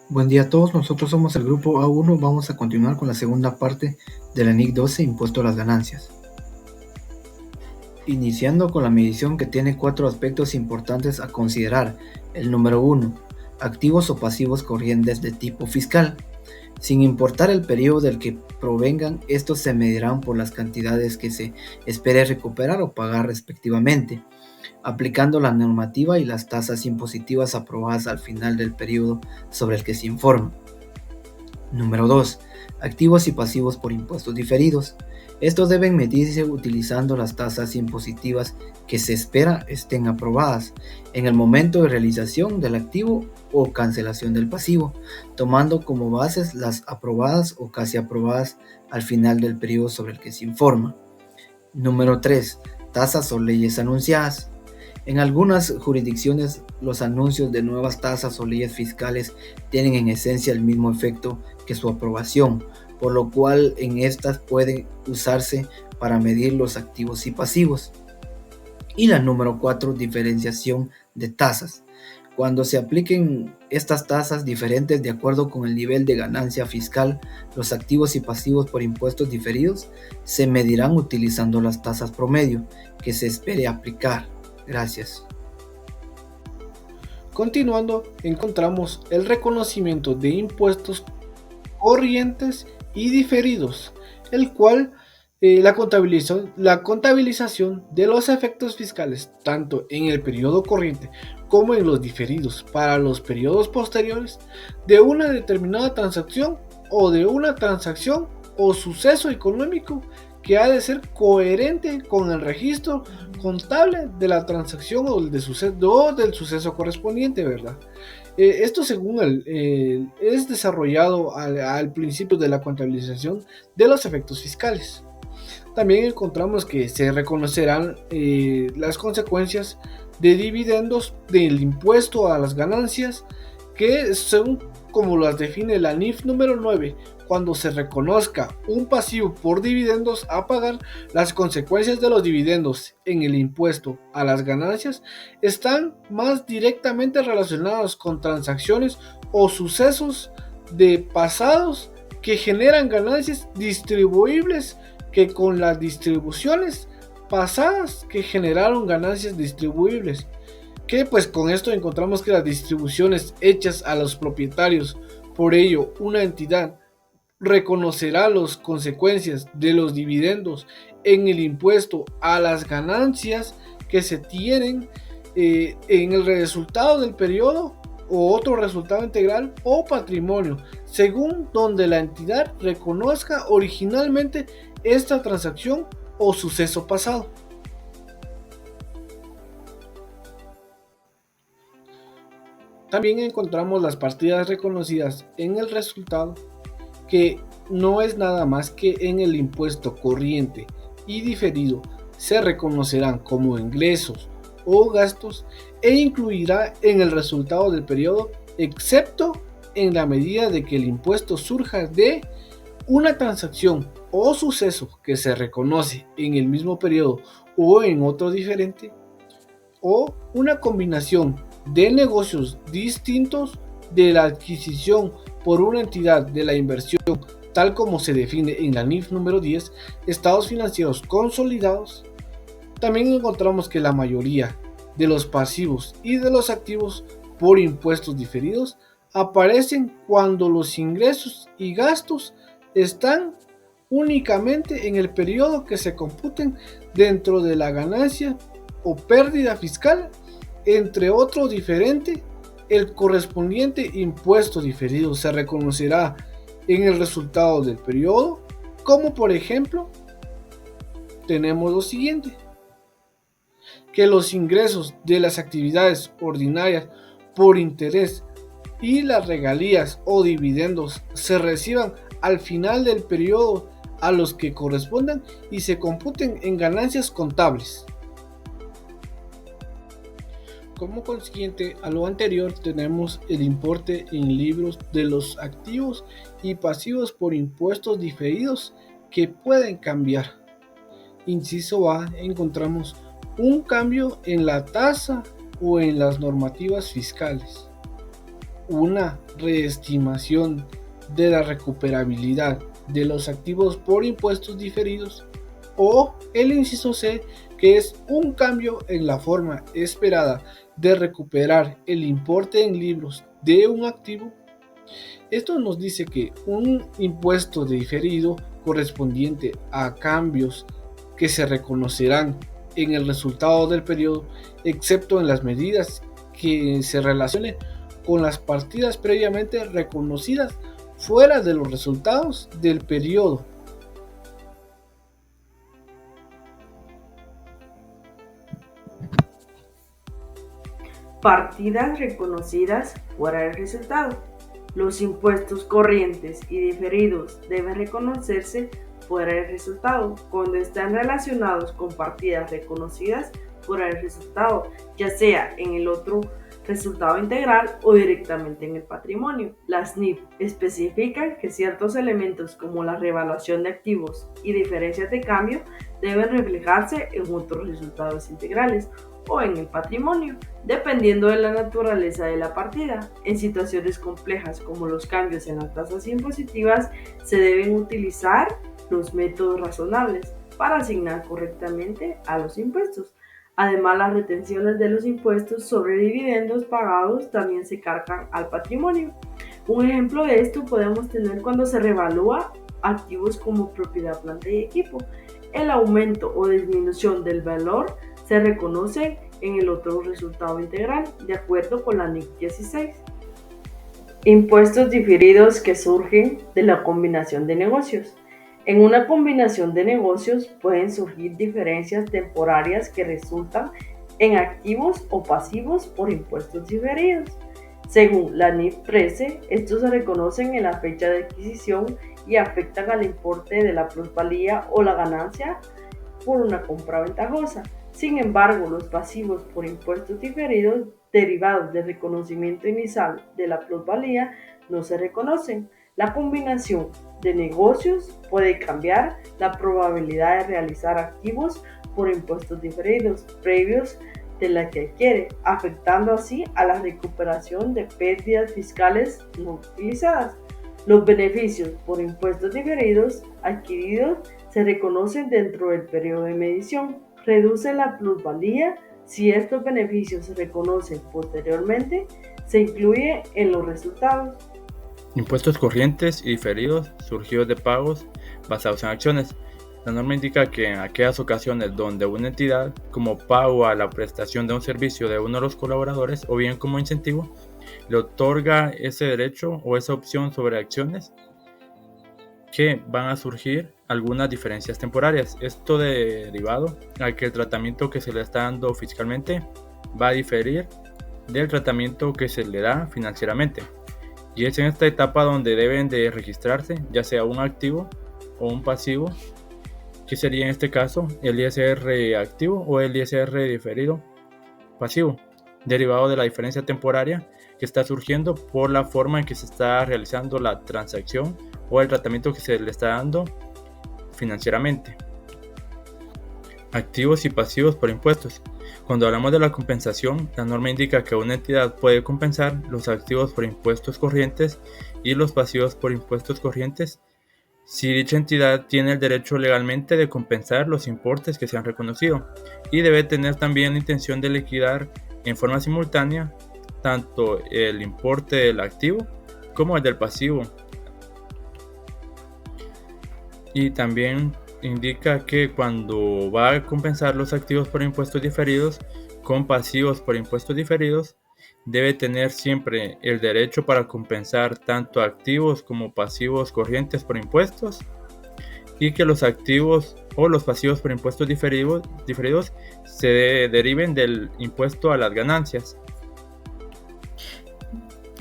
Buen día a todos, nosotros somos el grupo A1, vamos a continuar con la segunda parte de la NIC 12, Impuesto a las Ganancias. Iniciando con la medición que tiene 4 aspectos importantes a considerar. El número 1, activos o pasivos corrientes de tipo fiscal. Sin importar el periodo del que provengan, estos se medirán por las cantidades que se espere recuperar o pagar respectivamente, aplicando la normativa y las tasas impositivas aprobadas al final del periodo sobre el que se informa. Número 2. Activos y pasivos por impuestos diferidos. Estos deben medirse utilizando las tasas impositivas que se espera estén aprobadas en el momento de realización del activo o cancelación del pasivo, tomando como bases las aprobadas o casi aprobadas al final del periodo sobre el que se informa. Número 3. Tasas o leyes anunciadas. En algunas jurisdicciones, los anuncios de nuevas tasas o leyes fiscales tienen en esencia el mismo efecto que su aprobación, por lo cual en estas pueden usarse para medir los activos y pasivos. Y la número 4, diferenciación de tasas. Cuando se apliquen estas tasas diferentes de acuerdo con el nivel de ganancia fiscal, los activos y pasivos por impuestos diferidos se medirán utilizando las tasas promedio que se espere aplicar. Gracias. Continuando, encontramos el reconocimiento de impuestos corrientes y diferidos, el cual la contabilización de los efectos fiscales, tanto en el periodo corriente como en los diferidos para los periodos posteriores, de una determinada transacción o de una transacción o suceso económico que ha de ser coherente con el registro contable de la transacción o del suceso correspondiente, ¿verdad? Esto según es desarrollado al principio de la contabilización de los efectos fiscales. También encontramos que se reconocerán las consecuencias de dividendos del impuesto a las ganancias, que según como las define la NIF número 9, cuando se reconozca un pasivo por dividendos a pagar, las consecuencias de los dividendos en el impuesto a las ganancias están más directamente relacionadas con transacciones o sucesos de pasados que generan ganancias distribuibles que con las distribuciones pasadas que generaron ganancias distribuibles. Que pues con esto encontramos que las distribuciones hechas a los propietarios, por ello una entidad reconocerá las consecuencias de los dividendos en el impuesto a las ganancias que se tienen en el resultado del periodo o otro resultado integral o patrimonio, según donde la entidad reconozca originalmente esta transacción o suceso pasado. También encontramos las partidas reconocidas en el resultado, que no es nada más que en el impuesto corriente y diferido se reconocerán como ingresos o gastos e incluirá en el resultado del periodo, excepto en la medida de que el impuesto surja de una transacción o suceso que se reconoce en el mismo periodo o en otro diferente, o una combinación de negocios distintos de la adquisición por una entidad de la inversión, tal como se define en la NIF número 10, estados financieros consolidados. También encontramos que la mayoría de los pasivos y de los activos por impuestos diferidos aparecen cuando los ingresos y gastos están únicamente en el periodo que se computen dentro de la ganancia o pérdida fiscal, entre otro diferente. El correspondiente impuesto diferido se reconocerá en el resultado del periodo, como por ejemplo tenemos lo siguiente: que los ingresos de las actividades ordinarias por interés y las regalías o dividendos se reciban al final del periodo a los que correspondan y se computen en ganancias contables. Como consiguiente a lo anterior, tenemos el importe en libros de los activos y pasivos por impuestos diferidos que pueden cambiar. Inciso A, encontramos un cambio en la tasa o en las normativas fiscales. una reestimación de la recuperabilidad de los activos por impuestos diferidos, o el inciso C, que es un cambio en la forma esperada de recuperar el importe en libros de un activo. Esto nos dice que un impuesto diferido correspondiente a cambios que se reconocerán en el resultado del periodo, excepto en las medidas que se relacionen con las partidas previamente reconocidas fuera de los resultados del periodo. Partidas reconocidas fuera del resultado. Los impuestos corrientes y diferidos deben reconocerse fuera del resultado cuando están relacionados con partidas reconocidas fuera del resultado, ya sea en el otro resultado integral o directamente en el patrimonio. Las NIF especifican que ciertos elementos como la revaluación de activos y diferencias de cambio deben reflejarse en otros resultados integrales o en el patrimonio, dependiendo de la naturaleza de la partida. En situaciones complejas como los cambios en las tasas impositivas, se deben utilizar los métodos razonables para asignar correctamente a los impuestos. Además, las retenciones de los impuestos sobre dividendos pagados también se cargan al patrimonio. Un ejemplo de esto podemos tener cuando se revalúa activos como propiedad, planta y equipo. El aumento o disminución del valor se reconoce en el otro resultado integral, de acuerdo con la NIC 16. Impuestos diferidos que surgen de la combinación de negocios. En una combinación de negocios pueden surgir diferencias temporarias que resultan en activos o pasivos por impuestos diferidos. Según la NIF 13, estos se reconocen en la fecha de adquisición y afectan al importe de la plusvalía o la ganancia por una compra ventajosa. Sin embargo, los pasivos por impuestos diferidos derivados del reconocimiento inicial de la plusvalía no se reconocen. La combinación de negocios puede cambiar la probabilidad de realizar activos por impuestos diferidos previos de la que adquiere, afectando así a la recuperación de pérdidas fiscales no utilizadas. Los beneficios por impuestos diferidos adquiridos se reconocen dentro del periodo de medición. Reduce la plusvalía. Si estos beneficios se reconocen posteriormente, se incluye en los resultados. Impuestos corrientes y diferidos surgidos de pagos basados en acciones. La norma indica que en aquellas ocasiones donde una entidad, como pago a la prestación de un servicio de uno de los colaboradores o bien como incentivo, le otorga ese derecho o esa opción sobre acciones, que van a surgir algunas diferencias temporarias. Esto derivado a que el tratamiento que se le está dando fiscalmente va a diferir del tratamiento que se le da financieramente. Y es en esta etapa donde deben de registrarse ya sea un activo o un pasivo, que sería en este caso el ISR activo o el ISR diferido pasivo, derivado de la diferencia temporaria que está surgiendo por la forma en que se está realizando la transacción o el tratamiento que se le está dando financieramente. Activos y pasivos por impuestos. Cuando hablamos de la compensación, la norma indica que una entidad puede compensar los activos por impuestos corrientes y los pasivos por impuestos corrientes si dicha entidad tiene el derecho legalmente de compensar los importes que se han reconocido, y debe tener también la intención de liquidar en forma simultánea tanto el importe del activo como el del pasivo. Y también indica que cuando va a compensar los activos por impuestos diferidos con pasivos por impuestos diferidos, debe tener siempre el derecho para compensar tanto activos como pasivos corrientes por impuestos, y que los activos o los pasivos por impuestos diferidos se deriven del impuesto a las ganancias.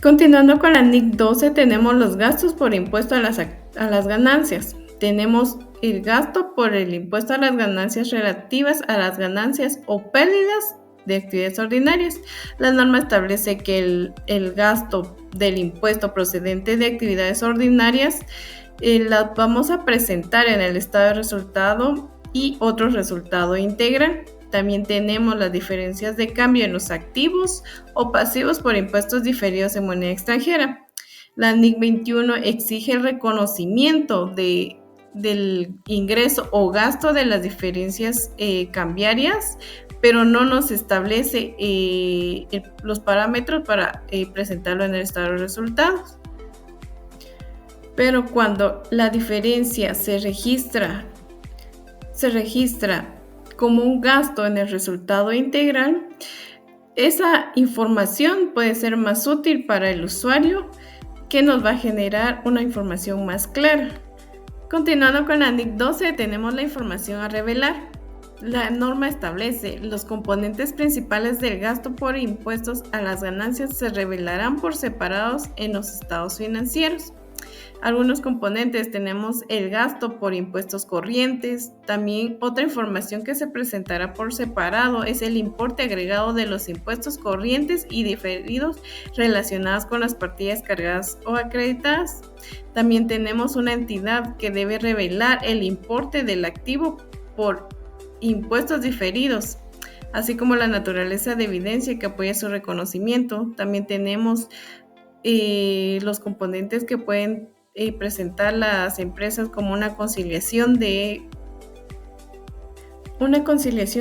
Continuando con la NIC 12, tenemos los gastos por impuesto a las ganancias. Tenemos el gasto por el impuesto a las ganancias relativas a las ganancias o pérdidas de actividades ordinarias. La norma establece que el gasto del impuesto procedente de actividades ordinarias la vamos a presentar en el estado de resultado y otro resultado integral. También tenemos las diferencias de cambio en los activos o pasivos por impuestos diferidos en moneda extranjera. La NIC 21 exige el reconocimiento del ingreso o gasto de las diferencias cambiarias, pero no nos establece los parámetros para presentarlo en el estado de resultados. Pero cuando la diferencia se registra como un gasto en el resultado integral, esa información puede ser más útil para el usuario, que nos va a generar una información más clara. Continuando con la NIC 12, tenemos la información a revelar. La norma establece: los componentes principales del gasto por impuestos a las ganancias se revelarán por separados en los estados financieros. Algunos componentes tenemos el gasto por impuestos corrientes. También otra información que se presentará por separado es el importe agregado de los impuestos corrientes y diferidos relacionados con las partidas cargadas o acreditadas. También tenemos una entidad que debe revelar el importe del activo por impuestos diferidos, así como la naturaleza de evidencia que apoya su reconocimiento. También tenemos los componentes que pueden presentar las empresas, como una conciliación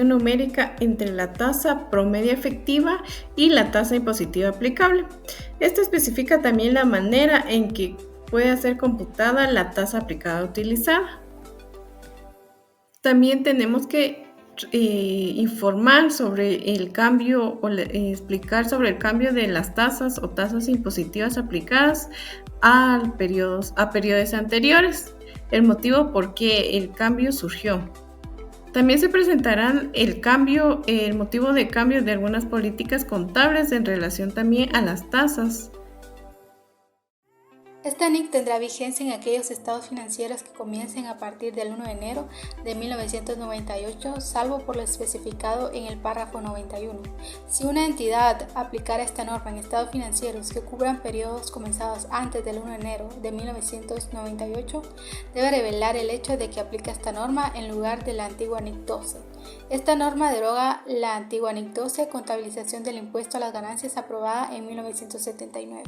numérica entre la tasa promedio efectiva y la tasa impositiva aplicable. Esto especifica también la manera en que puede ser computada la tasa aplicada utilizada. También tenemos que informar sobre el cambio o explicar sobre el cambio de las tasas o tasas impositivas aplicadas a periodos anteriores, el motivo por qué el cambio surgió. También se presentarán el motivo de cambio de algunas políticas contables en relación también a las tasas. Esta NIC tendrá vigencia en aquellos estados financieros que comiencen a partir del 1 de enero de 1998, salvo por lo especificado en el párrafo 91. Si una entidad aplicara esta norma en estados financieros que cubran periodos comenzados antes del 1 de enero de 1998, debe revelar el hecho de que aplica esta norma en lugar de la antigua NIC 12. Esta norma deroga la antigua NIC 12, contabilización del impuesto a las ganancias, aprobada en 1979.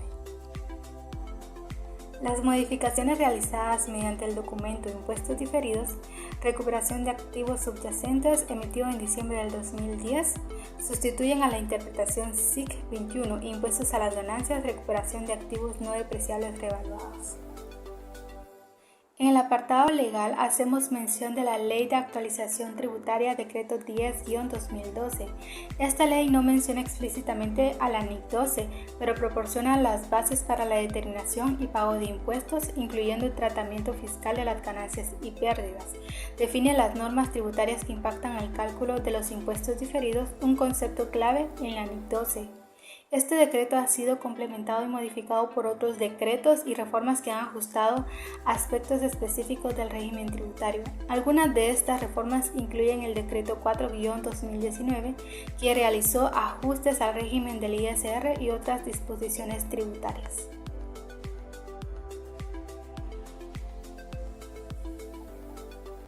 Las modificaciones realizadas mediante el documento Impuestos Diferidos, Recuperación de Activos Subyacentes, emitido en diciembre del 2010, sustituyen a la interpretación SIC 21, Impuestos a las Ganancias, Recuperación de Activos no depreciables revaluados. En el apartado legal hacemos mención de la Ley de Actualización Tributaria Decreto 10-2012. Esta ley no menciona explícitamente a la NIC 12, pero proporciona las bases para la determinación y pago de impuestos, incluyendo el tratamiento fiscal de las ganancias y pérdidas. Define las normas tributarias que impactan al cálculo de los impuestos diferidos, un concepto clave en la NIC 12. Este decreto ha sido complementado y modificado por otros decretos y reformas que han ajustado aspectos específicos del régimen tributario. Algunas de estas reformas incluyen el decreto 4-2019, que realizó ajustes al régimen del ISR y otras disposiciones tributarias.